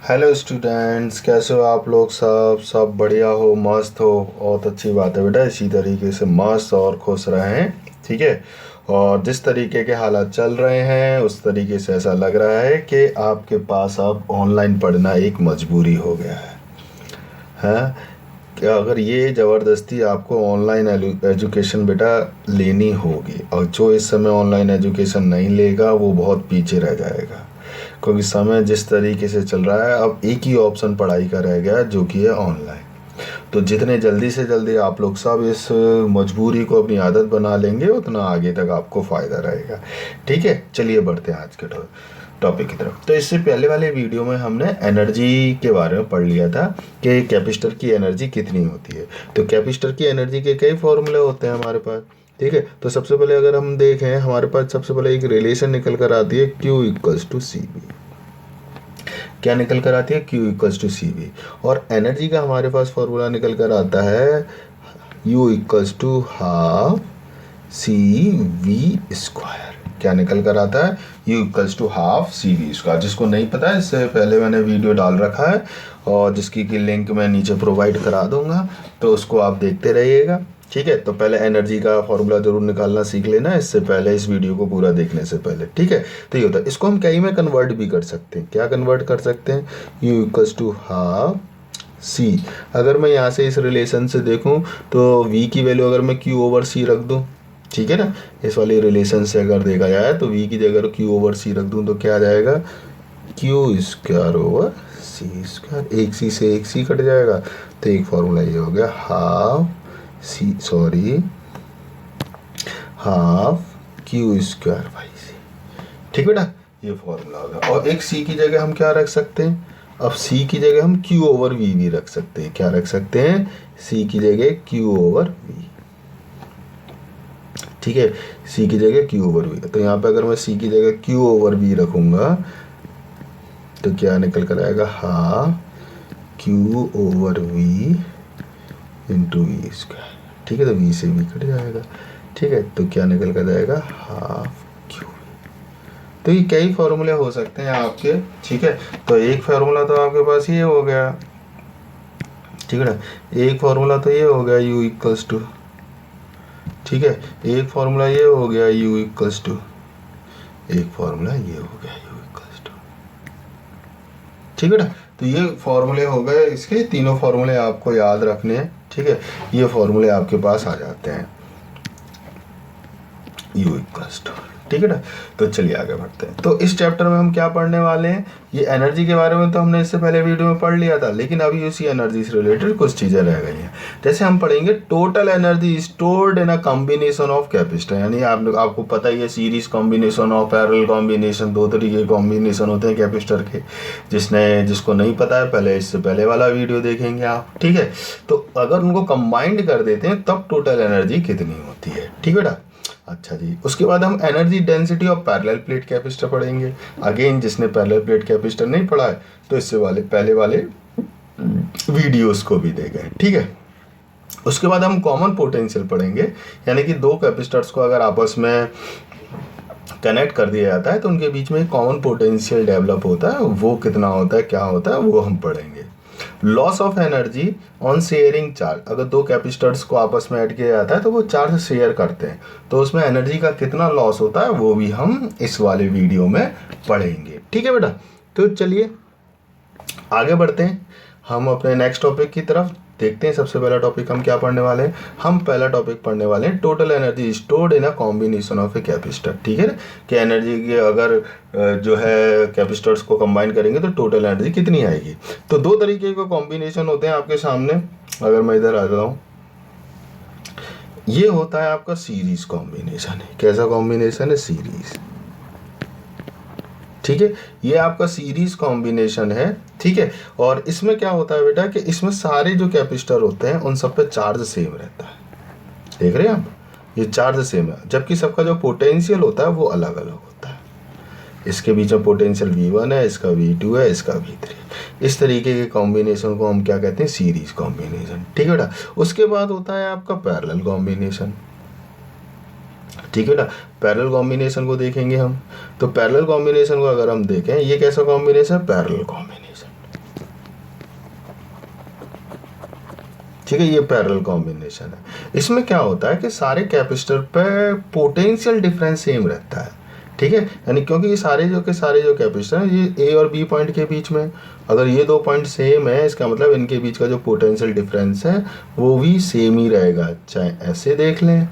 Hello students, कैसे हो आप लोग? सब बढ़िया हो, मस्त हो? बहुत अच्छी बात है बेटा, इसी तरीके से मस्त और खुश रहें। ठीक है। और जिस तरीके के हालात चल रहे हैं उस तरीके से ऐसा लग रहा है कि आपके पास अब ऑनलाइन पढ़ना एक मजबूरी हो गया है कि अगर ये ज़बरदस्ती आपको ऑनलाइन एजुकेशन बेटा लेनी होगी, और जो इस समय ऑनलाइन एजुकेशन नहीं लेगा वो बहुत पीछे रह जाएगा। क्योंकि समय जिस तरीके से चल रहा है, अब एक ही ऑप्शन पढ़ाई का रह गया है, जो कि है ऑनलाइन। तो जितने जल्दी से जल्दी आप लोग सब इस मजबूरी को अपनी आदत बना लेंगे, उतना आगे तक आपको फ़ायदा रहेगा। ठीक है, चलिए बढ़ते हैं आज के टॉपिक की तरफ। तो इससे पहले वाले वीडियो में हमने एनर्जी के बारे में पढ़ लिया था कि कैपेसिटर की एनर्जी कितनी होती है। तो कैपेसिटर की एनर्जी के कई फॉर्मूले होते हैं हमारे पास। ठीक है, तो सबसे पहले अगर हम देखें, हमारे पास सबसे पहले एक रिलेशन निकल कर आती है, Q equals to C V. क्या निकल कर आती है? Q equals to C V. और एनर्जी का हमारे पास फॉर्मूला निकल कर आता है U equals to half C V square. क्या निकल कर आता है? U equals to half C V square. जिसको नहीं पता है, इससे पहले मैंने वीडियो डाल रखा है और जिसकी की लिंक मैं नीचे प्रोवाइड करा दूंगा, तो उसको आप देखते रहिएगा। ठीक है, तो पहले एनर्जी का फॉर्मूला जरूर निकालना सीख लेना, इससे पहले, इस वीडियो को पूरा देखने से पहले। ठीक है, तो ये होता है। इसको हम कई में कन्वर्ट भी कर सकते हैं। क्या कन्वर्ट कर सकते हैं? U equals to half C. अगर मैं यहाँ से इस रिलेशन से देखूँ तो V की वैल्यू अगर मैं Q ओवर C रख दूँ, ठीक है ना, इस वाली रिलेशन से अगर देखा जाए तो V की जगह Q ओवर C रख दूँ तो क्या आ जाएगा? Q square over C square. एक C से एक C कट जाएगा, तो एक फॉर्मूला ये हो गया, half Q square by C। ठीक बेटा, ये फॉर्मूला होगा। और एक C की जगह हम क्या रख सकते हैं? अब C की जगह हम Q ओवर V भी रख सकते हैं। क्या रख सकते हैं? C की जगह Q ओवर V। ठीक है, C की जगह Q ओवर V। तो यहाँ पे अगर मैं C की जगह Q ओवर V रखूँगा तो क्या निकल कर आएगा? Half Q over V into V square. ठीक है, तो V से V कट जाएगा। ठीक है, तो क्या निकल कर जाएगा? Half Q। तो ये कई फॉर्मूले हो सकते हैं आपके। ठीक है, तो एक फार्मूला तो आपके पास ये हो गया। ठीक है ना, एक फार्मूला तो ये हो गया U इक्वल्स टू, ठीक है, एक फार्मूला ये हो गया U इक्वल्स टू, एक फार्मूला ये हो गया U इक्वल्स टू। ठीक है ना, तो ये फॉर्मूले हो गए। इसके तीनों फॉर्मूले आपको याद रखने हैं। ठीक है, ये फॉर्मूले आपके पास आ जाते हैं U इक्वल्स टू। ठीक है ना, तो चलिए आगे बढ़ते हैं। तो इस चैप्टर में हम क्या पढ़ने वाले हैं? ये एनर्जी के बारे में तो हमने इससे पहले वीडियो में पढ़ लिया था, लेकिन अभी उसी एनर्जी से रिलेटेड कुछ चीज़ें रह गई हैं। जैसे हम पढ़ेंगे total energy stored in a combination of capacitor. यानी आपको पता ही है, सीरीज कॉम्बिनेशन और पैरेलल कॉम्बिनेशन, दो तरीके के कॉम्बिनेशन होते हैं कैपेसिटर के। जिसको नहीं पता है, पहले इससे पहले वाला वीडियो देखेंगे आप। ठीक है, तो अगर उनको कंबाइंड कर देते हैं तब टोटल एनर्जी कितनी होती है। ठीक है बेटा, अच्छा जी। उसके बाद हम energy density of parallel plate capacitor पढ़ेंगे। अगेन, जिसने पैरेलल प्लेट कैपेसिटर नहीं पढ़ा है तो इससे पहले वाले वीडियोस को भी देखें। ठीक है, उसके बाद हम कॉमन पोटेंशियल पढ़ेंगे। यानी कि दो कैपेसिटर्स को अगर आपस में कनेक्ट कर दिया जाता है तो उनके बीच में एक कॉमन पोटेंशियल डेवलप होता है। वो कितना होता है, क्या होता है, वो हम पढ़ेंगे। Loss of energy on sharing charge. अगर दो कैपेसिटर्स को आपस में ऐड किया जाता है तो वो चार्ज शेयर करते हैं, तो उसमें एनर्जी का कितना लॉस होता है वो भी हम इस वाले वीडियो में पढ़ेंगे। ठीक है बेटा, तो चलिए आगे बढ़ते हैं हम अपने नेक्स्ट टॉपिक की तरफ। देखते हैं सबसे पहला टॉपिक हम क्या पढ़ने वाले हैं। हम पहला टॉपिक पढ़ने वाले हैं total energy stored in a combination of a capacitor. ठीक है ना, कि एनर्जी की अगर जो है कैपेसिटर्स को कंबाइन करेंगे तो टोटल एनर्जी कितनी आएगी। तो दो तरीके के कॉम्बिनेशन होते हैं आपके सामने। अगर मैं इधर आ जाऊँ, ये होता है आपका सीरीज कॉम्बिनेशन है। कैसा कॉम्बिनेशन है? सीरीज। ठीक है, ये आपका सीरीज कॉम्बिनेशन है। ठीक है, और इसमें क्या होता है बेटा कि इसमें सारे जो कैपेसिटर होते हैं उन सब पे चार्ज सेम रहता है। देख रहे हैं आप, ये चार्ज सेम है, जबकि सबका जो पोटेंशियल होता है वो अलग अलग होता है। इसके बीच में पोटेंशियल V1 है, इसका V2 है, इसका V3 है। इस तरीके के कॉम्बिनेशन को हम क्या कहते हैं? Series combination. ठीक है बेटा, उसके बाद होता है आपका पैरेलल कॉम्बिनेशन। ठीक है ना, पैरेलल कॉम्बिनेशन को देखेंगे हम। तो पैरेलल कॉम्बिनेशन को अगर हम देखें, ये कैसा कॉम्बिनेशन? Parallel combination. ठीक है, ये पैरेलल कॉम्बिनेशन है। इसमें क्या होता है कि सारे कैपेसिटर पे पोटेंशियल डिफरेंस सेम रहता है, ठीक है, यानी क्योंकि ये सारे जो कैपेसिटर हैं ये ए और बी पॉइंट के बीच में, अगर ये दो पॉइंट सेम है इसका मतलब इनके बीच का जो पोटेंशियल डिफरेंस है वो भी सेम ही रहेगा, चाहे ऐसे देख लें,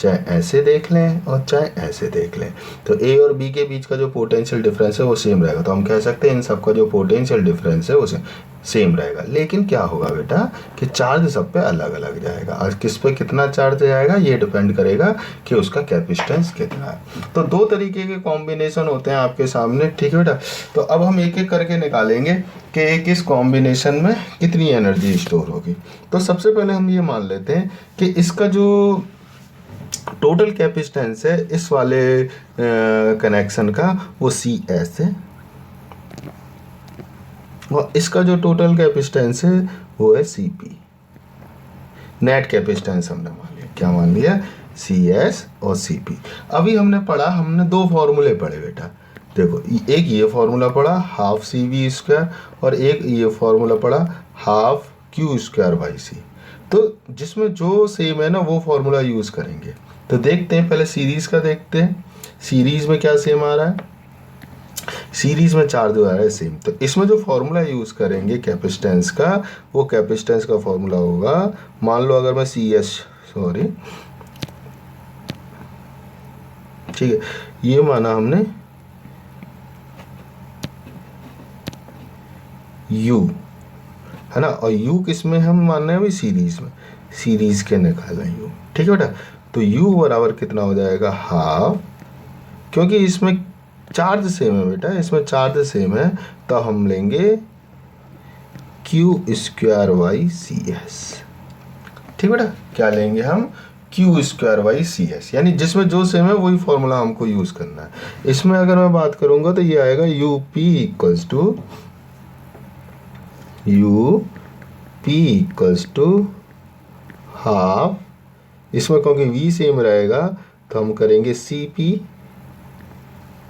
चाहे ऐसे देख लें और चाहे ऐसे देख लें, तो ए और बी के बीच का जो पोटेंशियल डिफरेंस है वो सेम रहेगा। तो हम कह सकते हैं इन सब का जो पोटेंशियल डिफरेंस है वो सेम रहेगा। लेकिन क्या होगा बेटा कि चार्ज सब पे अलग अलग जाएगा, और किस पे कितना चार्ज जाएगा ये डिपेंड करेगा कि उसका कैपेसिटेंस कितना है। तो दो तरीके के कॉम्बिनेशन होते हैं आपके सामने, ठीक है बेटा। तो अब हम एक एक करके निकालेंगे कि एक इस कॉम्बिनेशन में कितनी एनर्जी स्टोर होगी। तो सबसे पहले हम ये मान लेते हैं कि इसका जो टोटल कैपेसिटेंस है इस वाले कनेक्शन का वो सी एस है, और इसका जो टोटल कैपेसिटेंस है वो है सी पी। नेट कैपेसिटेंस हमने मान लिया, क्या मान लिया, सी एस और सी पी। अभी हमने दो फॉर्मूले पढ़े बेटा, देखो एक ये फॉर्मूला पढ़ा हाफ सी वी स्क्वायर, और एक ये फॉर्मूला पढ़ा हाफ क्यू स्क्वायर बाई सी। तो जिसमें जो सेम है ना वो फॉर्मूला यूज़ करेंगे। तो देखते हैं, पहले सीरीज़ का देखते हैं, सीरीज़ में क्या सेम आ रहा है, सीरीज़ में चार्ज आ रहा है सेम। तो इसमें जो फॉर्मूला यूज़ करेंगे कैपेसिटेंस का, वो कैपेसिटेंस का फॉर्मूला होगा, मान लो अगर मैं ठीक है, ये माना हमने U है ना, और U किस में हम मान रहे हैं अभी, सीरीज़ में, सीरीज़ के निकाला U, ठीक है बेटा। तो U बराबर कितना हो जाएगा, हाफ, क्योंकि इसमें चार्ज सेम है बेटा, इसमें चार्ज सेम है, तो हम लेंगे Q square by C S, ठीक बेटा। क्या लेंगे हम, Q square by C S, यानी जिसमें जो सेम है वही फॉर्मूला हमको यूज़ करना है। इसमें अगर मैं बात करूँगा तो ये आएगा U P equals to half, इसमें क्योंकि v सेम रहेगा तो हम करेंगे सी पी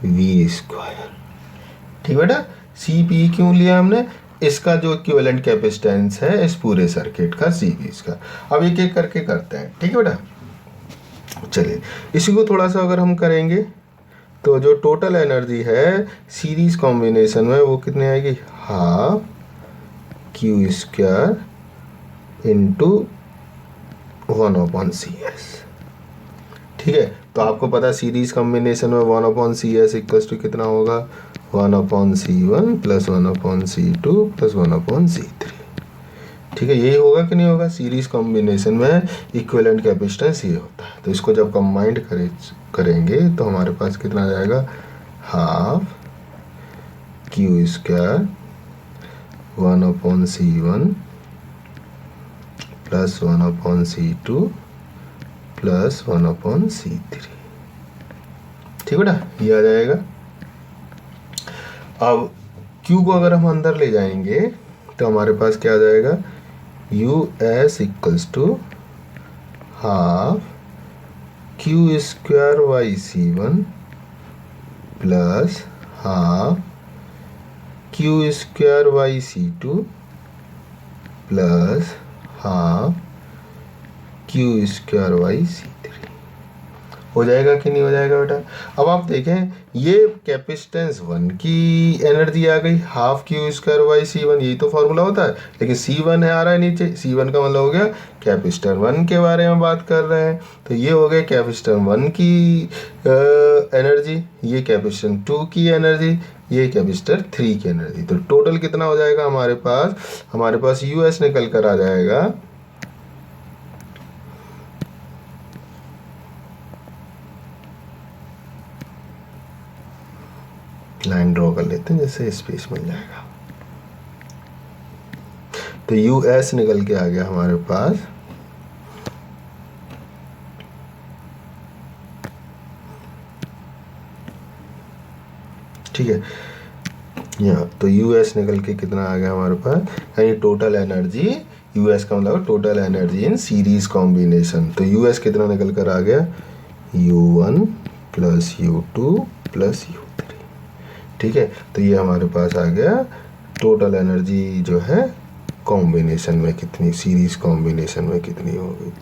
वी स्क्वायर, ठीक बेटा। सी पी क्यों लिया हमने, इसका जो इक्विवेलेंट कैपेसिटेंस है इस पूरे सर्किट का, सी पी इसका। अब एक एक करके करते हैं, ठीक है बेटा। चलिए इसी को थोड़ा सा अगर हम करेंगे तो जो टोटल एनर्जी है सीरीज कॉम्बिनेशन में वो कितनी आएगी, half Q square into 1/CS, ठीक है। तो आपको पता है सीरीज कॉम्बिनेशन में 1/CS इक्वल्स टू कितना होगा, 1/C1 plus 1/C2 plus 1/C3, ठीक है। यही होगा कि नहीं होगा, सीरीज कॉम्बिनेशन में इक्विवेलेंट कैपेसिटेंस ये होता है। तो इसको जब कंबाइंड करेंगे तो हमारे पास कितना आ जाएगा, half Q square 1/C1 plus 1/C2 plus 1/C3, ठीक बेटा, ये आ जाएगा। अब Q को अगर हम अंदर ले जाएंगे तो हमारे पास क्या आ जाएगा, U S equals to half Q square by C1 plus half Q square by C2 plus half Q square by C3, हो जाएगा कि नहीं हो जाएगा बेटा। अब आप देखें ये कैपेसिटेंस 1 की एनर्जी आ गई, half Q square by C1, यही तो फॉर्मूला होता है, लेकिन C1 है आ रहा है नीचे, C1 का मतलब हो गया कैपेसिटर 1 के बारे में बात कर रहे हैं। तो ये हो गया कैपेसिटर 1 की एनर्जी, ये कैपेसिटर 2 की एनर्जी, ये कैपेसिटर 3 की एनर्जी। तो टोटल कितना हो जाएगा हमारे पास यूएस निकल कर आ जाएगा, लाइन ड्रॉ कर लेते हैं जैसे स्पेस मिल जाएगा। तो यूएस निकल के आ गया हमारे पास ठीक है, यहाँ तो यूएस निकल के कितना आ गया हमारे पास, यानी टोटल एनर्जी, यूएस का मतलब total energy in series combination. तो यूएस कितना निकल कर आ गया, U1 plus U2 plus U3, ठीक है। तो ये हमारे पास आ गया टोटल एनर्जी जो है कॉम्बिनेशन में कितनी, सीरीज कॉम्बिनेशन में कितनी होगी।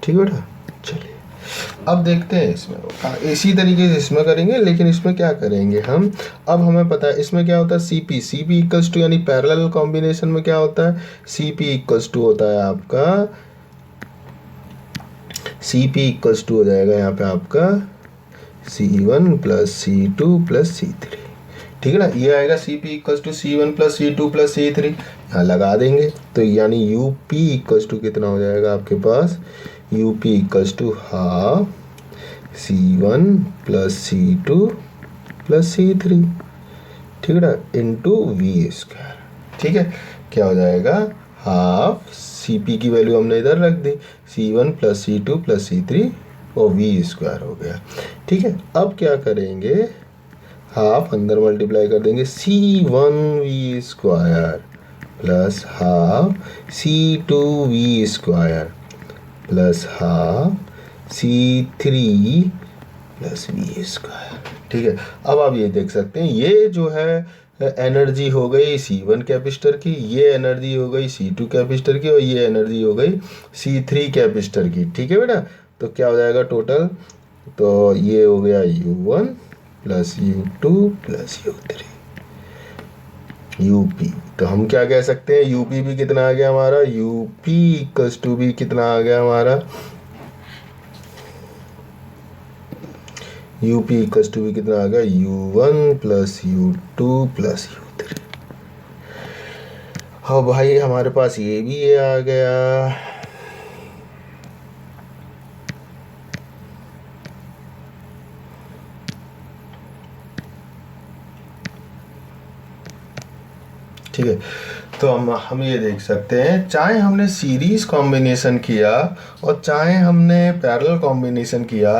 ठीक बेटा, चलिए अब देखते हैं इसमें। इसी तरीके से इसमें करेंगे, लेकिन इसमें क्या करेंगे हम, अब हमें पता है इसमें क्या होता है, सी पी इक्वल्स टू, यानी पैरेलल कॉम्बिनेशन में क्या होता है, सी पी इक्वल्स टू होता है आपका, सी पी इक्वल्स टू हो जाएगा यहाँ पे आपका C1 plus C2 plus C3। ठीक है ना, ये आएगा C P equals to C1 plus C2 plus C3, यहाँ लगा देंगे तो यानी यू पी इक्वल्स टू कितना हो जाएगा आपके पास, U P equals to half C1 plus C2 plus C3। ठीक है ना, इंटू वी स्क्वायर। ठीक है, क्या हो जाएगा, हाफ सी पी की वैल्यू हमने इधर रख दी, C1 plus C2 plus C3 और वी स्क्वायर हो गया। ठीक है, अब क्या करेंगे, हाफ अंदर मल्टीप्लाई कर देंगे, C1 V square plus half C2 V square plus half C3 plus V square. ठीक है, अब आप ये देख सकते हैं, ये जो है एनर्जी हो गई C1 कैपेसिटर की, ये एनर्जी हो गई C2 कैपेसिटर की, और ये एनर्जी हो गई C3 कैपेसिटर की। ठीक है बेटा, तो क्या हो जाएगा टोटल, तो ये हो गया U1 plus U2 plus U3 UP। तो हम क्या कह सकते हैं, UP भी कितना आ गया हमारा, UP इक्वल्स टू भी कितना आ गया हमारा, UP इक्वल्स टू भी कितना आ गया, U1 plus U2 plus U3। हाँ भाई, हमारे पास ये भी ये आ गया। ठीक है, तो हम ये देख सकते हैं, चाहे हमने सीरीज कॉम्बिनेशन किया और चाहे हमने पैरेलल कॉम्बिनेशन किया,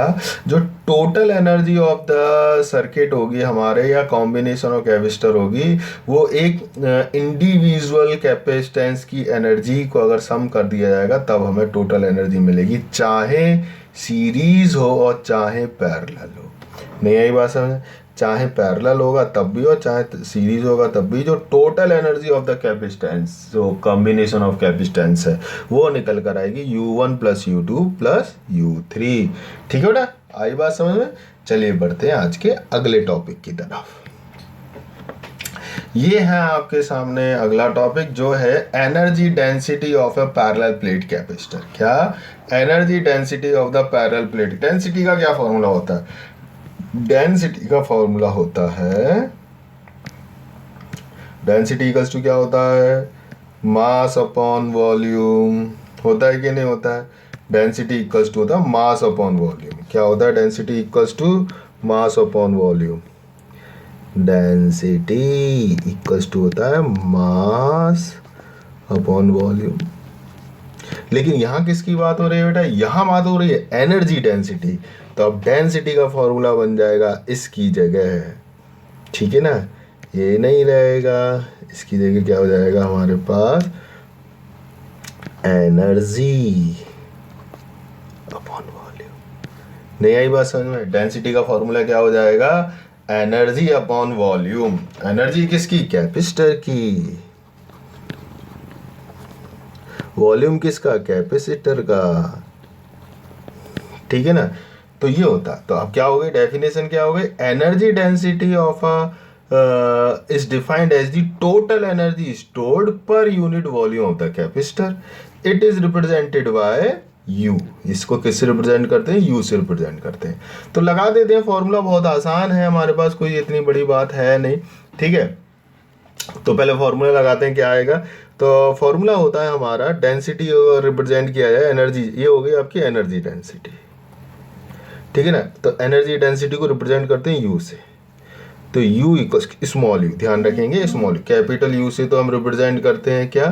जो total energy of the circuit होगी हमारे, या कॉम्बिनेशन ऑफ कैपेसिटर होगी, वो एक इंडिविजुअल कैपेसिटेंस की एनर्जी को अगर सम कर दिया जाएगा तब हमें टोटल एनर्जी मिलेगी, चाहे सीरीज हो और चाहे पैरेलल हो। नहीं आई बात समझ, चाहे पैरेलल होगा तब भी और चाहे सीरीज होगा तब भी, जो total energy of the capacitance, जो कॉम्बिनेशन ऑफ कैपेसिटेंस है, वो निकल कर आएगी U1 plus U2 plus U3। ठीक है बेटा, आई बात समझ में। चलिए बढ़ते हैं आज के अगले टॉपिक की तरफ। ये है आपके सामने अगला टॉपिक, जो है energy density of a parallel plate capacitor. क्या, energy density of the parallel plate. Density का क्या फॉर्मूला होता है, डेंसिटी का फॉर्मूला होता है, डेंसिटी इक्वल्स टू क्या होता है, मास अपॉन वॉल्यूम। होता है कि नहीं होता है, डेंसिटी इक्वल्स टू होता है मास अपॉन वॉल्यूम। क्या होता है, density equals to mass upon volume. Density equals to होता है मास अपॉन वॉल्यूम। लेकिन यहाँ किसकी बात हो रही है बेटा, यहाँ बात हो रही है एनर्जी डेंसिटी। तो अब डेंसिटी का फॉर्मूला बन जाएगा इसकी जगह, ठीक है ना, ये नहीं रहेगा, इसकी जगह क्या हो जाएगा हमारे पास, एनर्जी अपॉन वॉल्यूम। नहीं आई बात समझ में, डेंसिटी का फॉर्मूला क्या हो जाएगा, एनर्जी अपॉन वॉल्यूम। एनर्जी किसकी, कैपेसिटर की, वॉल्यूम किसका, कैपेसिटर का। ठीक है ना, तो ये होता। तो अब क्या हो गई, डेफिनेशन क्या हो गई, energy density of is defined as the total energy stored per unit volume of the capacitor. It is represented by U. इसको किससे रिप्रेजेंट करते हैं, यू से रिप्रेजेंट करते हैं। तो लगा देते हैं, फॉर्मूला बहुत आसान है, हमारे पास कोई इतनी बड़ी बात है नहीं। ठीक है, तो पहले फॉर्मूला लगाते हैं, क्या आएगा। तो फॉर्मूला होता है हमारा, डेंसिटी रिप्रेजेंट किया जाए एनर्जी, ये हो गई आपकी एनर्जी डेंसिटी। ठीक है ना, तो एनर्जी डेंसिटी को रिप्रेजेंट करते हैं यू से। तो यू इक्वल्स स्मॉल यू, ध्यान रखेंगे स्मॉल यू। कैपिटल यू से तो हम रिप्रेजेंट करते हैं क्या,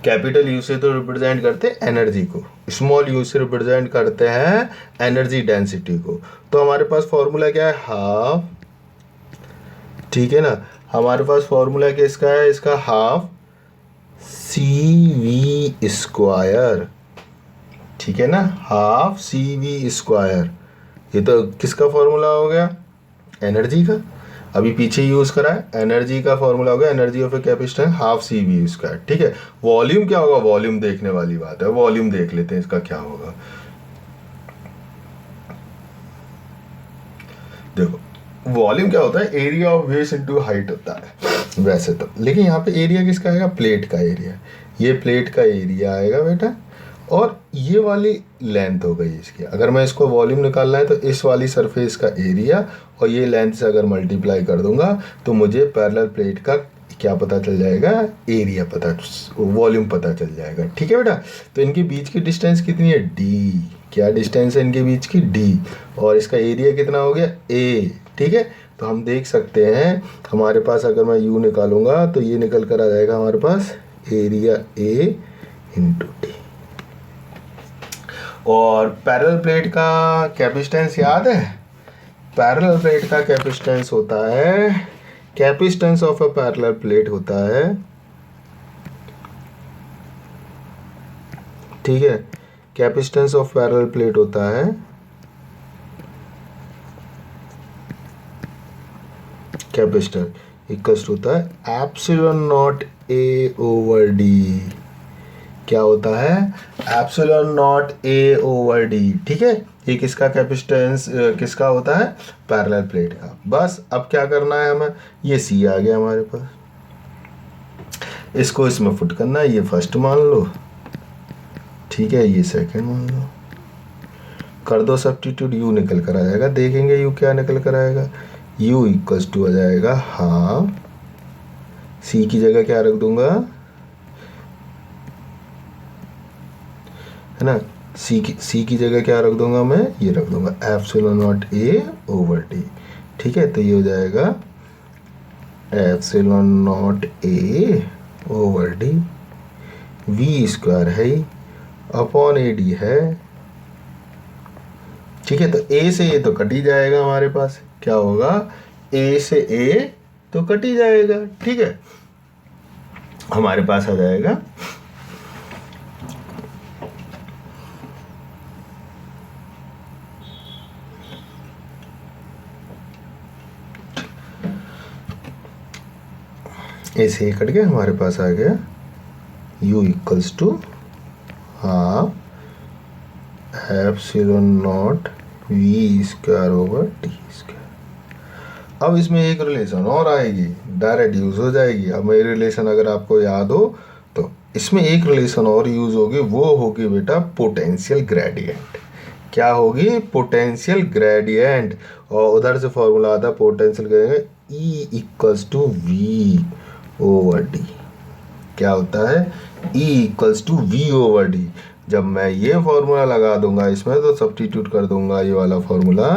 कैपिटल यू से तो रिप्रेजेंट करते हैं एनर्जी को, स्मॉल यू से रिप्रेजेंट करते हैं एनर्जी डेंसिटी को। तो हमारे पास फॉर्मूला क्या है, हाफ। ठीक है ना, हमारे पास फॉर्मूला किसका है, इसका हाफ सी वी स्क्वायर। ठीक है ना, हाफ सी वी स्क्वायर। ये तो किसका फॉर्मूला हो गया, एनर्जी का। अभी पीछे यूज़ करा है, एनर्जी का फॉर्मूला हो गया energy of a capacitor half C V square, ठीक है। वॉल्यूम क्या होगा, वॉल्यूम देखने वाली बात है, वॉल्यूम देख लेते हैं इसका क्या होगा। देखो वॉल्यूम क्या होता है, area of base into height होता है वैसे तो, लेकिन यहाँ पे एरिया किसका आएगा, प्लेट का एरिया। ये प्लेट का एरिया आएगा बेटा, और ये वाली लेंथ हो गई इसकी। अगर मैं इसको वॉल्यूम निकालना है तो इस वाली सरफेस का एरिया और ये लेंथ से अगर मल्टीप्लाई कर दूंगा तो मुझे पैरेलल प्लेट का क्या पता चल जाएगा, एरिया पता, वॉल्यूम पता चल जाएगा, ठीक है बेटा। तो इनके बीच की डिस्टेंस कितनी है, डी। क्या डिस्टेंस है इनके बीच की, डी। और इसका एरिया कितना हो गया, ए, ठीक है। तो हम देख सकते हैं हमारे पास अगर मैं यू निकालूंगा तो ये निकल कर आ जाएगा हमारे पास एरिया ए इंटू डी। और पैरेलल प्लेट का कैपेसिटेंस याद है, पैरेलल प्लेट का कैपेसिटेंस होता है, capacitance of a parallel plate होता है, ठीक है। कैपेसिटेंस ऑफ पैरेलल प्लेट होता है कैपेसिटर इक्वल्स होता है epsilon naught A over D. क्या होता है, epsilon naught A over D, ठीक है। ये किसका कैपेसिटेंस किसका होता है, पैरेलल प्लेट का। बस अब क्या करना है हमें, ये सी आ गया हमारे पास, इसको इसमें फुट करना है, ये फर्स्ट मान लो, ठीक है, ये सेकंड मान लो, कर दो सब्स्टिट्यूट, यू निकल कर आ जाएगा। देखेंगे यू क्या निकल कर आएगा, यू इक्वल्स टू आ जाएगा हाफ, सी की जगह क्या रख दूंगा, है ना, सी की जगह क्या रख दूंगा मैं, ये रख दूंगा epsilon naught A over D, ठीक है। तो ये हो जाएगा epsilon naught A over D, V square है अपॉन ए डी है, ठीक है। तो ए से ए तो कट ही जाएगा हमारे पास, क्या होगा, ए से ए तो कट ही जाएगा, ठीक है। हमारे पास आ जाएगा ए से ए कट गया, हमारे पास आ गया u equals to half epsilon naught V square over T square. अब इसमें एक रिलेशन और आएगी, डायरेक्ट यूज हो जाएगी। अब मेरी रिलेशन अगर आपको याद हो तो इसमें एक रिलेशन और यूज होगी, वो होगी बेटा पोटेंशियल ग्रेडियंट। क्या होगी, पोटेंशियल ग्रेडियंट। और उधर से फॉर्मूला आता है potential gradient, E equals to V over D. क्या होता है, E equals to V over D. जब मैं ये फॉर्मूला लगा दूंगा इसमें तो सब्स्टिट्यूट कर दूंगा ये वाला फॉर्मूला,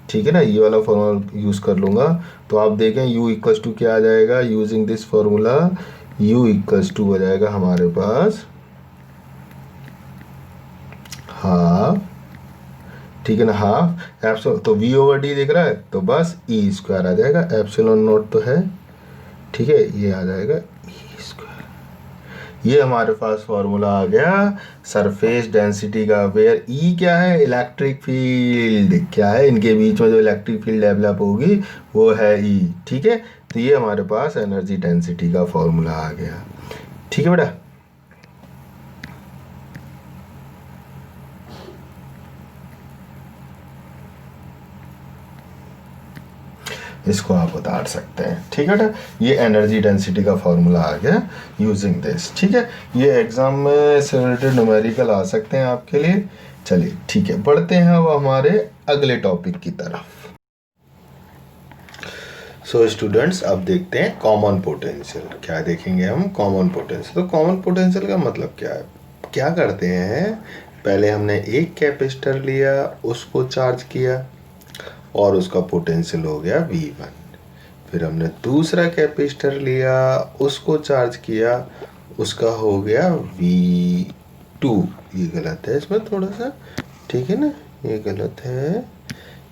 ठीक है ना, ये वाला फॉर्मूला यूज़ कर लूँगा। तो आप देखें u इक्वल्स टू क्या आ जाएगा, using this formula u equals to हो जाएगा हमारे पास हाफ, ठीक है ना, हाफ एप्सिलॉन, तो v ओवर डी दिख रहा है तो बस ई स्क्वायर आ जाएगा, एप्सिलॉन नोट तो है, ठीक है, ये आ जाएगा ई स्क्वायर। ये हमारे पास फॉर्मूला आ गया सरफेस डेंसिटी का, वेयर ई क्या है, इलेक्ट्रिक फील्ड। क्या है, इनके बीच में जो इलेक्ट्रिक फील्ड डेवलप होगी वो है ई, ठीक है। तो ये हमारे पास एनर्जी डेंसिटी का फॉर्मूला आ गया, ठीक है बेटा। इसको आप उतार सकते हैं, ठीक है बेटा। ये एनर्जी डेंसिटी का फॉर्मूला आ गया यूजिंग दिस, ठीक है। ये एग्जाम में से रिलेटेड न्यूमेरिकल आ सकते हैं आपके लिए। चलिए ठीक है, बढ़ते हैं अब हमारे अगले टॉपिक की तरफ। सो स्टूडेंट्स अब देखते हैं कॉमन पोटेंशियल। क्या देखेंगे हम, कॉमन पोटेंशियल। तो कॉमन पोटेंशियल का मतलब क्या है, क्या करते हैं, पहले हमने एक कैपेसिटर लिया, उसको चार्ज किया और उसका पोटेंशियल हो गया V1। फिर हमने दूसरा कैपेसिटर लिया, उसको चार्ज किया, उसका हो गया V2। ये गलत है इसमें थोड़ा सा, ठीक है ना, ये गलत है,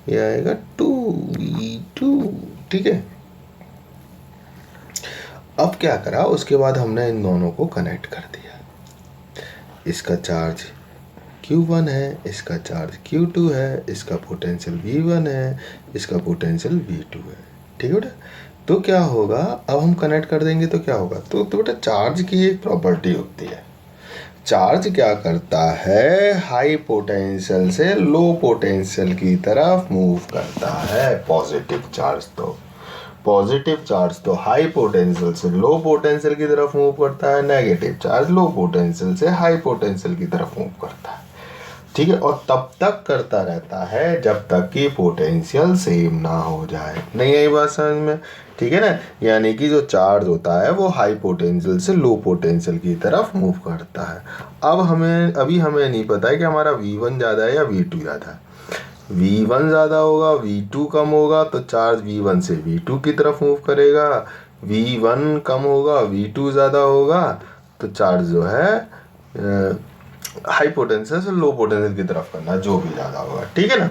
ये आएगा 2V2, ठीक है। अब क्या करा, उसके बाद हमने इन दोनों को कनेक्ट कर दिया। इसका चार्ज Q1 है, इसका चार्ज Q2 है, इसका पोटेंशियल V1 है, इसका पोटेंशियल V2 है, ठीक है बेटा। तो क्या होगा, अब हम कनेक्ट कर देंगे तो क्या होगा, तो बेटा चार्ज की एक प्रॉपर्टी होती है, चार्ज क्या करता है, हाई पोटेंशियल से लो पोटेंशियल की तरफ मूव करता है। पॉजिटिव चार्ज तो हाई पोटेंशियल से लो पोटेंशियल की तरफ मूव करता है, नेगेटिव चार्ज लो पोटेंशियल से हाई पोटेंशियल की तरफ मूव करता है। ठीक है, और तब तक करता रहता है जब तक कि पोटेंशियल सेम ना हो जाए। नहीं आई बात समझ में? ठीक है ना, यानी कि जो चार्ज होता है वो हाई पोटेंशियल से लो पोटेंशियल की तरफ मूव करता है। अभी हमें नहीं पता है कि हमारा V1 ज़्यादा है या V2 ज़्यादा है। V1 ज़्यादा होगा, V2 कम होगा, तो चार्ज V1 से V2 की तरफ मूव करेगा। V1 कम होगा, V2 ज़्यादा होगा, तो चार्ज जो है हाई पोटेंशियल से लो पोटेंशियल की तरफ करना, जो भी ज़्यादा होगा। ठीक है ना।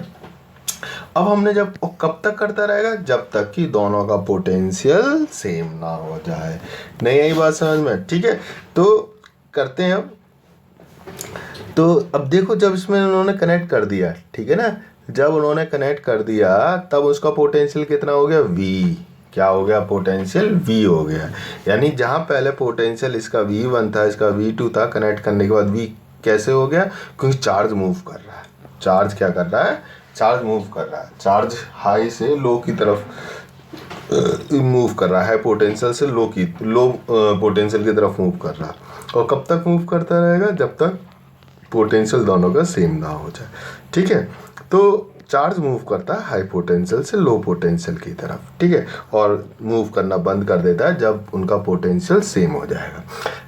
अब हमने जब कब तक करता रहेगा, जब तक कि दोनों का पोटेंशियल सेम ना हो जाए। नहीं आई बात समझ में? ठीक है, तो करते हैं अब। तो अब देखो, जब इसमें उन्होंने कनेक्ट कर दिया, ठीक है ना, जब उन्होंने कनेक्ट कर दिया तब उसका पोटेंशियल कितना हो गया, V। क्या हो गया, पोटेंशियल V हो गया। यानी जहाँ पहले पोटेंशियल इसका V1 था, इसका V2 था, कनेक्ट करने के बाद V कैसे हो गया, क्योंकि चार्ज मूव कर रहा है। चार्ज क्या कर रहा है, चार्ज मूव कर रहा है। चार्ज हाई से लो की तरफ मूव कर रहा है, पोटेंशियल से लो पोटेंशियल की तरफ मूव कर रहा है। और कब तक मूव करता रहेगा, जब तक पोटेंशियल दोनों का सेम ना हो जाए। ठीक है, तो चार्ज मूव करता है हाई पोटेंशियल से लो पोटेंशियल की तरफ। ठीक है, और मूव करना बंद कर देता है जब उनका पोटेंशियल सेम हो जाएगा।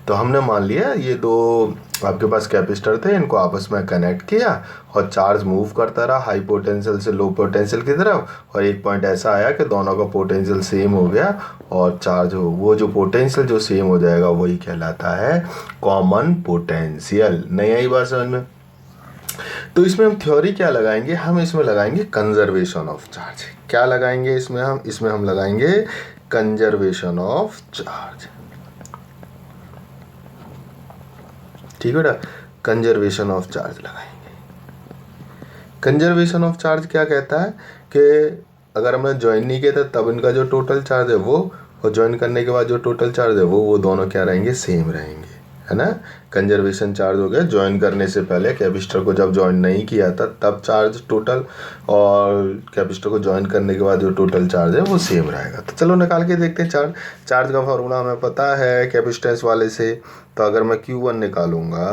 तो हमने मान लिया ये दो आपके पास कैपेसिटर थे, इनको आपस में कनेक्ट किया और चार्ज मूव करता रहा हाई पोटेंशियल से लो पोटेंशियल की तरफ, और एक पॉइंट ऐसा आया कि दोनों का पोटेंशियल सेम हो गया, और चार्ज वो जो पोटेंशियल जो सेम हो जाएगा वही कहलाता है कॉमन पोटेंशियल। नहीं आई बात समझ में? तो इसमें हम थ्योरी क्या लगाएंगे, हम इसमें लगाएंगे कंजर्वेशन ऑफ चार्ज। क्या लगाएंगे इसमें हम लगाएंगे कंजर्वेशन ऑफ चार्ज। ठीक है बेटा, कंजर्वेशन ऑफ चार्ज लगाएंगे। कंजर्वेशन ऑफ चार्ज क्या कहता है कि अगर हमने ज्वाइन नहीं किया था तब इनका जो टोटल चार्ज है वो, और ज्वाइन करने के बाद जो टोटल चार्ज है वो दोनों क्या रहेंगे, सेम रहेंगे, है ना। कंजर्वेशन चार्ज हो गया ज्वाइन करने से पहले, कैपेसिटर को जब ज्वाइन नहीं किया था तब चार्ज टोटल, और कैपेसिटर को ज्वाइन करने के बाद जो टोटल चार्ज है वो सेम रहेगा। तो चलो निकाल के देखते हैं चार्ज का फॉर्मूला हमें पता है कैपेसिटेंस वाले से। तो अगर मैं Q1 निकालूंगा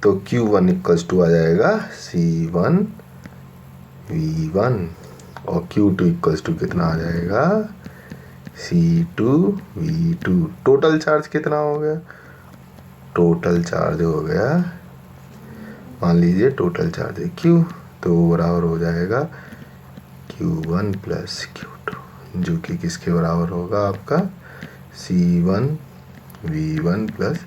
तो Q1 इक्वल्स टू आ जाएगा C1 V1, और Q2 इक्वल्स टू कितना आ जाएगा, C2 V2। टोटल चार्ज कितना हो गया, टोटल चार्ज हो गया, मान लीजिए टोटल चार्ज है Q, तो बराबर हो जाएगा Q1 प्लस Q2, जो कि किसके बराबर होगा, आपका C1 V1 plus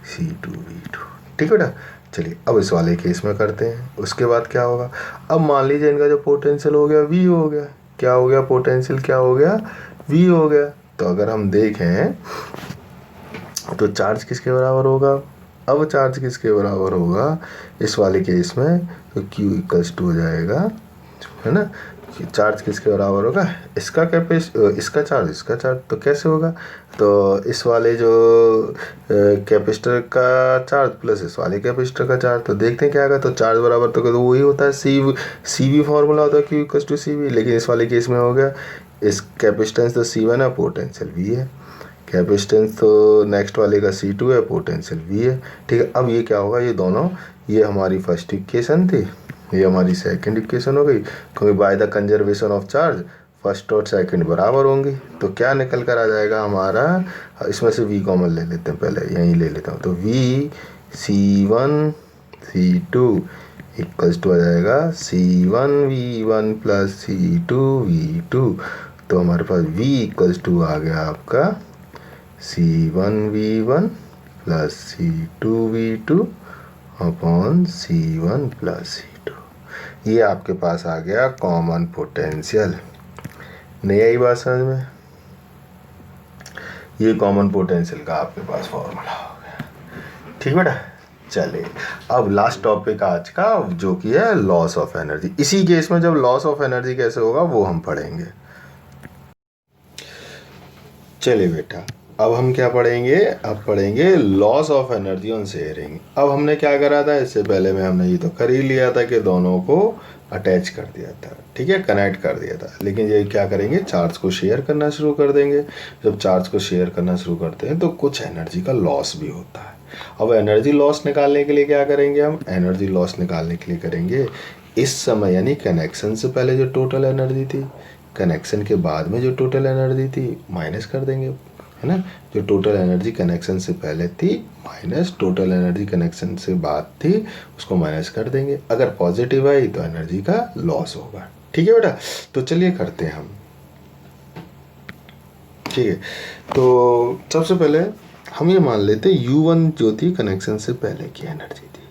C2 V2। ठीक है बेटा। चलिए अब इस वाले केस में करते हैं, उसके बाद क्या होगा। अब मान लीजिए इनका जो पोटेंशियल हो गया V हो गया, क्या हो गया, पोटेंशियल क्या हो गया, V हो गया। तो अगर हम देखें तो चार्ज किसके बराबर होगा, अब चार्ज किसके बराबर होगा इस वाले केस में, तो Q इक्वल्स टू हो जाएगा, है ना। चार्ज किसके बराबर होगा, इसका चार्ज, तो कैसे होगा, तो इस वाले जो कैपेसिटर का चार्ज प्लस इस वाले कैपेसिटर का चार्ज। तो देखते हैं क्या आएगा, तो चार्ज बराबर तो वही होता है CV फॉर्मूला होता है Q इक्वल्स टू CV, लेकिन इस वाले केस में हो गया, इस कैपेसिटेंस तो C1 है, पोटेंशियल V है, कैपेसिटेंस तो नेक्स्ट वाले का C2 है, पोटेंशियल V है। ठीक है, अब ये क्या होगा, ये दोनों, ये हमारी फर्स्ट इक्वेशन थी, ये हमारी सेकंड इक्वेशन हो गई, क्योंकि by the conservation of charge first और सेकंड बराबर होंगी। तो क्या निकल कर आ जाएगा हमारा, इसमें से V कॉमन ले लेते हैं, पहले यहीं ले लेता हूँ, तो V C1 C2 equals to आ जाएगा C1 V1 plus C2 V2। तो हमारे पास V इक्वल्स टू आ गया आपका C1 V1 plus C2 V2 upon C1 plus C2। ये आपके पास आ गया कॉमन पोटेंशियल। नहीं आई बात समझ में, ये कॉमन पोटेंशियल का आपके पास फॉर्मूला हो गया। ठीक बेटा, चलिए अब लास्ट टॉपिक आज का, जो कि है लॉस ऑफ एनर्जी। इसी केस में जब लॉस ऑफ एनर्जी कैसे होगा वो हम पढ़ेंगे। चलिए बेटा, अब हम क्या पढ़ेंगे, अब पढ़ेंगे loss of energy on sharing. अब हमने क्या करा था, इससे पहले में हमने ये तो कर ही लिया था कि दोनों को अटैच कर दिया था, ठीक है, कनेक्ट कर दिया था। लेकिन ये क्या करेंगे, चार्ज को शेयर करना शुरू कर देंगे। जब चार्ज को शेयर करना शुरू करते हैं तो कुछ एनर्जी का लॉस भी होता है। अब एनर्जी लॉस निकालने के लिए क्या करेंगे, हम एनर्जी लॉस निकालने के लिए करेंगे इस समय, यानी कनेक्शन से पहले जो टोटल एनर्जी थी, कनेक्शन के बाद में जो टोटल एनर्जी थी, माइनस कर देंगे, है ना। जो टोटल एनर्जी कनेक्शन से पहले थी माइनस टोटल एनर्जी कनेक्शन से बाद थी, उसको माइनस कर देंगे। अगर पॉजिटिव आई तो एनर्जी का लॉस होगा, ठीक है बेटा। तो चलिए करते हैं हम, ठीक है। तो सबसे पहले हम ये मान लेते हैं U1 जो थी कनेक्शन से पहले की एनर्जी थी।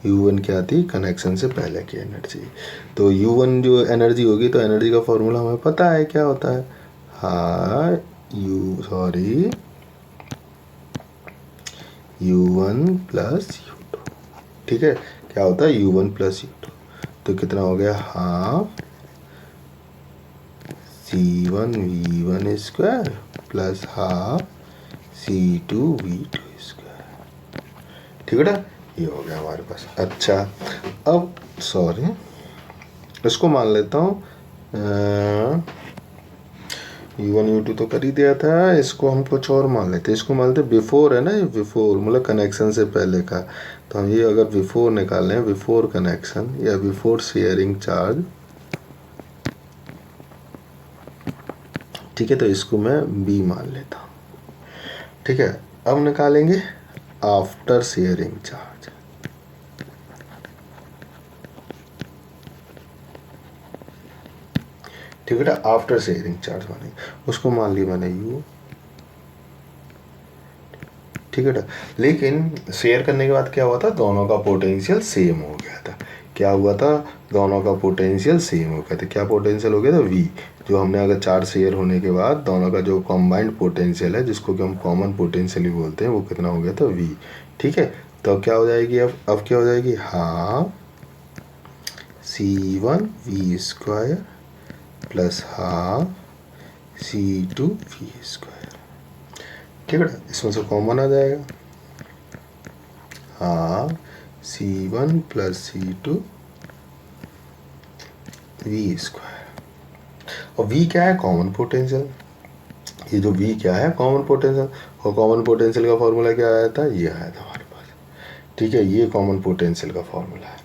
U1 क्या थी, कनेक्शन से पहले की एनर्जी। तो U1 जो एनर्जी होगी, तो एनर्जी का फॉर्मूला हमें पता है क्या होता है, हाँ U1 प्लस U2, ठीक है। क्या होता है, U1 प्लस U2। तो कितना हो गया, half C1 V1 square plus half C2 V2 square, ठीक है ना। ये हो गया हमारे पास। अच्छा, अब सॉरी, इसको मान लेता हूँ U1 U2 तो कर ही दिया था, इसको हम कुछ और मान लेते हैं। इसको मान लेते बिफोर, है ना, ये बिफोर मतलब कनेक्शन से पहले का। तो हम ये अगर बिफोर निकाल लें, बिफोर कनेक्शन या बिफोर शेयरिंग चार्ज, ठीक है। तो इसको मैं B मान लेता हूँ, ठीक है। अब निकालेंगे आफ्टर शेयरिंग चार्ज, ठीक है ना। आफ्टर शेयरिंग चार्ज मानेंगे, उसको मान लिया मैंने U, ठीक है ना। लेकिन शेयर करने के बाद क्या हुआ था, दोनों का पोटेंशियल सेम हो गया था। क्या हुआ था, दोनों का पोटेंशियल सेम हो गया था। क्या पोटेंशियल हो गया था, V। जो हमने अगर चार्ज शेयर होने के बाद दोनों का जो कॉम्बाइंड पोटेंशियल है, जिसको कि हम कॉमन पोटेंशियल ही बोलते हैं, वो कितना हो गया था, V, ठीक है। तो क्या हो जाएगी, अब क्या हो जाएगी, half C1 V square plus half C2 V square, ठीक है। इसमें से कॉमन आ जाएगा, हाँ C1 plus C2 V square. और V क्या है, कॉमन पोटेंशियल। ये जो V क्या है, कॉमन पोटेंशियल। और कॉमन पोटेंशियल का फॉर्मूला क्या आया था, ये आया था हमारे पास, ठीक है। ये कॉमन पोटेंशियल का फॉर्मूला है,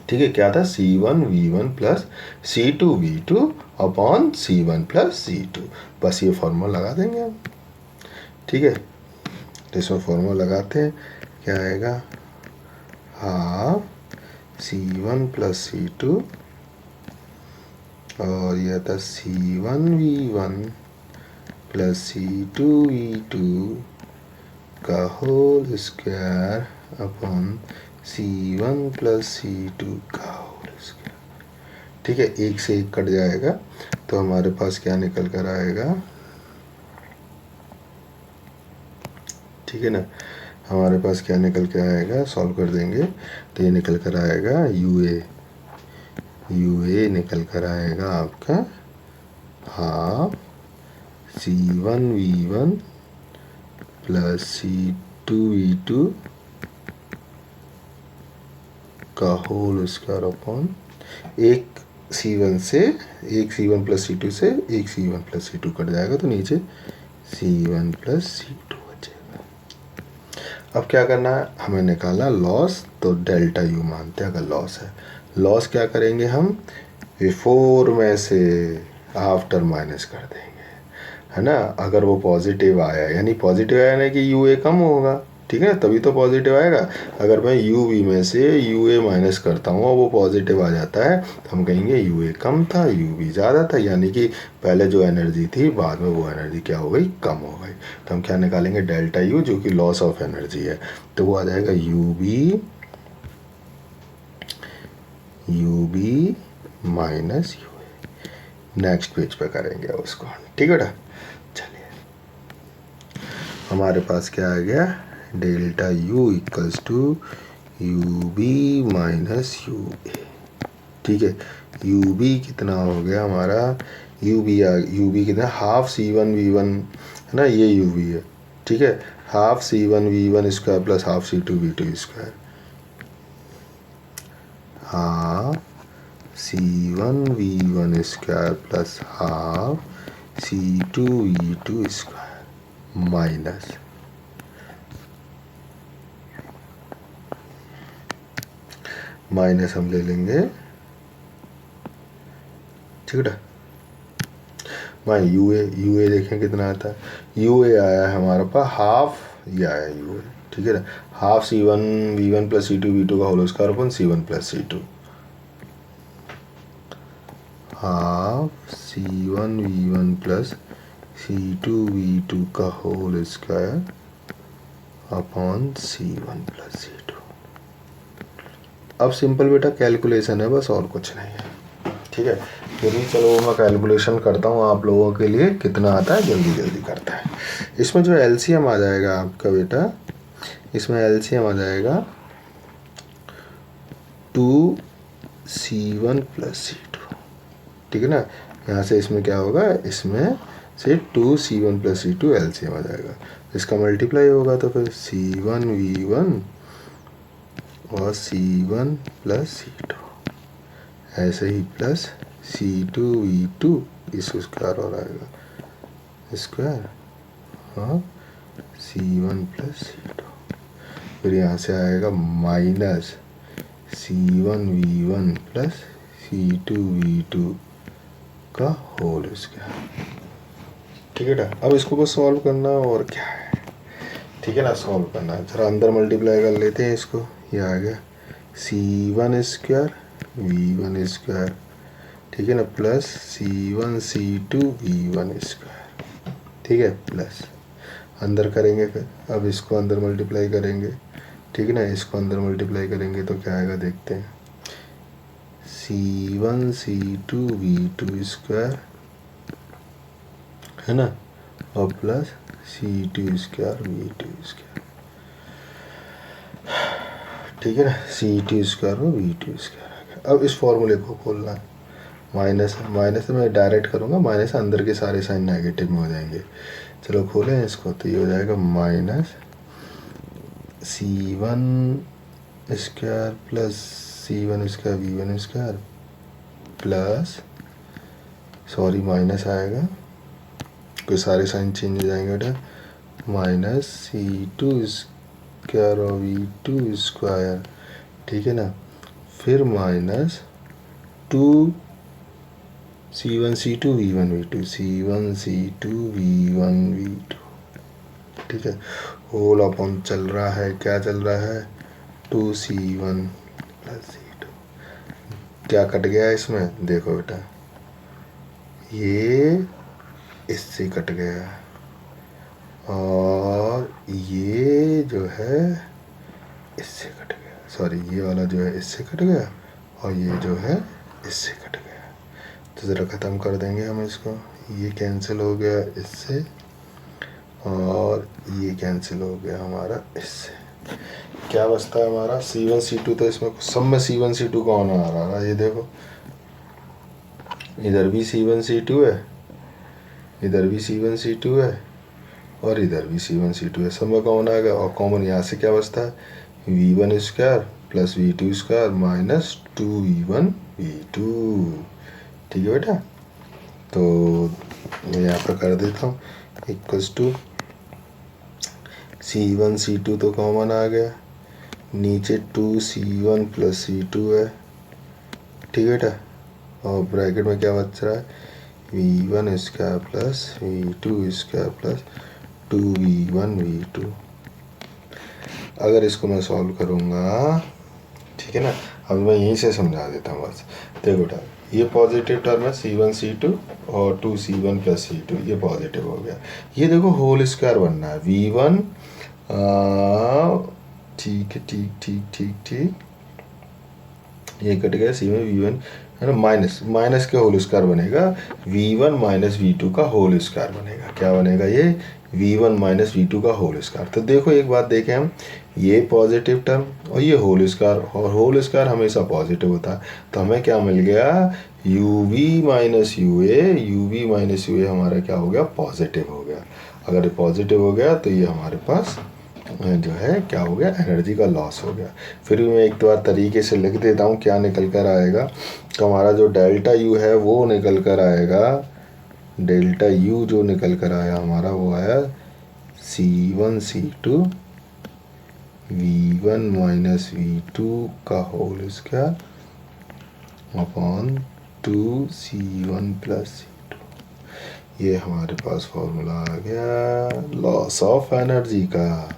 ठीक है। क्या था, C1 V1 plus C2 V2 upon C1 plus C2। बस ये फॉर्मूला लगा देंगे हम, ठीक है। तो इसमें फॉर्मूला लगाते हैं, क्या आएगा, हाफ C1 प्लस C2 और यह था C1 V1 plus C2 V2 का whole square upon C1 plus C2 का होल स्क्वायर, ठीक है। एक से एक कट जाएगा, तो हमारे पास क्या निकल कर आएगा, ठीक है ना। हमारे पास क्या निकल के आएगा, सॉल्व कर देंगे तो ये निकल कर आएगा UA निकल कर आएगा आपका half C1 V1 plus C2 V2 का होल स्क्वायर अपॉन एक C1 प्लस C2 से एक C1 प्लस C2 कट जाएगा, तो नीचे C1 प्लस C2 बचेगा। अब क्या करना है, हमें निकालना लॉस। तो डेल्टा U मानते हैं, अगर लॉस है, लॉस क्या करेंगे हम, बिफोर में से आफ्टर माइनस कर देंगे, है ना। अगर वो पॉजिटिव आया, यानी पॉजिटिव आया ना कि UA कम होगा, ठीक है, तभी तो पॉजिटिव आएगा। अगर मैं UV में से UA माइनस करता हूँ और वो पॉजिटिव आ जाता है, तो हम कहेंगे UA कम था, UV ज़्यादा था, यानी कि पहले जो एनर्जी थी बाद में वो एनर्जी क्या हो गई, कम हो गई। तो हम क्या निकालेंगे, डेल्टा U, जो कि लॉस ऑफ एनर्जी है। तो वो आ जाएगा UB minus UA। Next page पे करेंगे उसको, ठीक है बेटा। चलिए, हमारे पास क्या आ गया, delta U equals to UB minus UA, ठीक है। UB कितना हो गया हमारा, यू बी कितना, half C one V one है ना, ये यू बी है, ठीक है। Half C one V one square plus half C two V two square, half C one V one square plus half C two V two square minus हम ले लेंगे, ठीक है। मैं यू ए देखें कितना आता है, यू ए आया है हमारे पास हाफ, ये आया यू ए, ठीक है ना। Half C one V one plus C two V two का whole square upon C one plus C two, half C one V one plus C two V two का whole square upon C one plus C two. अब simple बेटा calculation है बस, और कुछ नहीं है, ठीक है। फिर भी चलो मैं कैलकुलेशन करता हूँ आप लोगों के लिए, कितना आता है जल्दी जल्दी करता है। इसमें जो एलसीएम आ जाएगा आपका बेटा, इसमें एलसीएम आ जाएगा 2c1 प्लस c2, ठीक है ना। यहाँ से इसमें क्या होगा, इसमें से 2c1 प्लस c2 एलसीएम आ जाएगा, इसका मल्टीप्लाई होगा तो फिर c1v1 और c1 प्लस c2, ऐसे ही प्लस c2v2 इस स्क्वायर और आएगा स्क्वायर, हाँ c1 प्लस c2, फिर यहाँ से आएगा माइनस c1v1 प्लस c2v2 का होल स्क्वायर, ठीक है ना। अब इसको बस सॉल्व करना और क्या है, ठीक है ना, सॉल्व करना है। जरा अंदर मल्टीप्लाई कर लेते हैं इसको, ये आ गया c1 स्क्वायर v1 स्क्वायर, ठीक है ना, plus c1 c2 v1 square, ठीक है, प्लस अंदर करेंगे फिर, अब इसको अंदर मल्टीप्लाई करेंगे, ठीक है ना, इसको अंदर मल्टीप्लाई करेंगे तो क्या आएगा देखते हैं, c1 c2 v2 स्क्वायर है ना, और plus c2 square v2 square, ठीक है ना, c2 स्क्वायर और v2 स्क्वायर आ गया। अब इस फॉर्मूले को खोलना है, माइनस माइनस में डायरेक्ट करूँगा, माइनस अंदर के सारे साइन नेगेटिव में हो जाएंगे। चलो खोलें इसको, तो ये हो जाएगा minus c1 square plus c1 square v1 square plus, sorry minus आएगा, कोई सारे साइन चेंज हो जाएंगे बेटा, माइनस c2 स्क्वायर और v2 स्क्वायर, ठीक है ना, फिर minus 2 c1 c2 v1 v2 c1 c2 v1 v2, ठीक है। होल अपॉन चल रहा है, क्या चल रहा है, 2c1 प्लस c2, क्या कट गया इसमें देखो बेटा, ये इससे कट गया और ये जो है इससे कट गया, सॉरी ये वाला जो है इससे कट गया और ये जो है इससे कट गया, तो ज़रा ख़त्म कर देंगे हम इसको, ये कैंसिल हो गया इससे और ये कैंसिल हो गया हमारा इससे, क्या बचता है हमारा c1 c2, तो इसमें सब में c1 c2 कौन आ रहा है, ये देखो इधर भी c1 c2 है, इधर भी c1 c2 है और इधर भी c1 c2 है, सब में कौन आएगा, और कॉमन यहाँ से क्या बचता है, v1 square plus v2 square minus 2v1 v2, ठीक है बेटा। तो मैं यहाँ पर कर देता हूँ इक्वल्स टू c1 c2 तो कॉमन आ गया, नीचे 2c1 प्लस c2 है, ठीक है बेटा, और ब्रैकेट में क्या बच रहा है, v1 square plus v2 square plus 2v1 v2। अगर इसको मैं सॉल्व करूँगा, ठीक है ना, अब मैं यहीं से समझा देता हूँ बस, देखो बेटा ये पॉजिटिव टर्म है c1 c2 और 2c1 प्लस c2, ये पॉजिटिव हो गया, ये देखो होल स्क्वायर बनना है v1, ठीक है, ठीक ठीक ठीक ठीक, ये कट गया c1 v1 है ना, माइनस माइनस के होल स्क्वायर बनेगा v1 माइनस v2 का होल स्क्वायर बनेगा। क्या बनेगा ये, v1 माइनस v2 का होल स्क्वायर। तो देखो एक बात देखें हम, ये पॉजिटिव टर्म और ये होल स्क्वायर, और होल स्क्वायर हमेशा पॉजिटिव होता है। तो हमें क्या मिल गया, uv माइनस ua हमारा क्या हो गया, पॉजिटिव हो गया। अगर ये पॉजिटिव हो गया तो ये हमारे पास जो है क्या हो गया, एनर्जी का लॉस हो गया। फिर भी मैं एक बार तरीके से लिख देता हूँ क्या निकल कर आएगा। तो हमारा जो डेल्टा यू है वो निकल कर आएगा, डेल्टा यू जो निकल कर आया हमारा वो आया C1 C2 v1 minus v2 का whole square upon 2C1 plus C2। ये हमारे पास फॉर्मूला आ गया लॉस ऑफ एनर्जी का।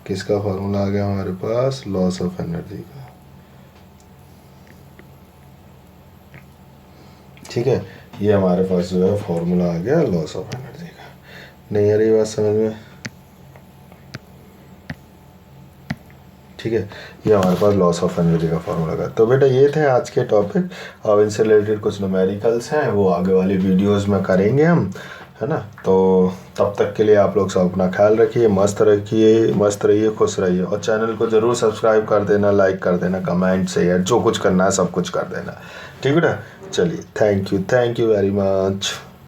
किसका फार्मूला आ गया हमारे पास, लॉस ऑफ एनर्जी का। ठीक है, ये हमारे पास जो है फार्मूला आ गया लॉस ऑफ एनर्जी का। नहीं आ रही बात समझ में, ठीक है, ये हमारे पास लॉस ऑफ एनर्जी का फार्मूला का। तो बेटा ये थे आज के टॉपिक। अब इनसे रिलेटेड कुछ न्यूमेरिकल्स हैं वो आगे वाली वीडियोस में करेंगे हम, है ना। तो तब तक के लिए आप लोग सब अपना ख्याल रखिए, मस्त रहिए, खुश रहिए, और चैनल को ज़रूर सब्सक्राइब कर देना, लाइक कर देना, कमेंट शेयर जो कुछ करना है सब कुछ कर देना। ठीक है ना, चलिए, थैंक यू वेरी मच।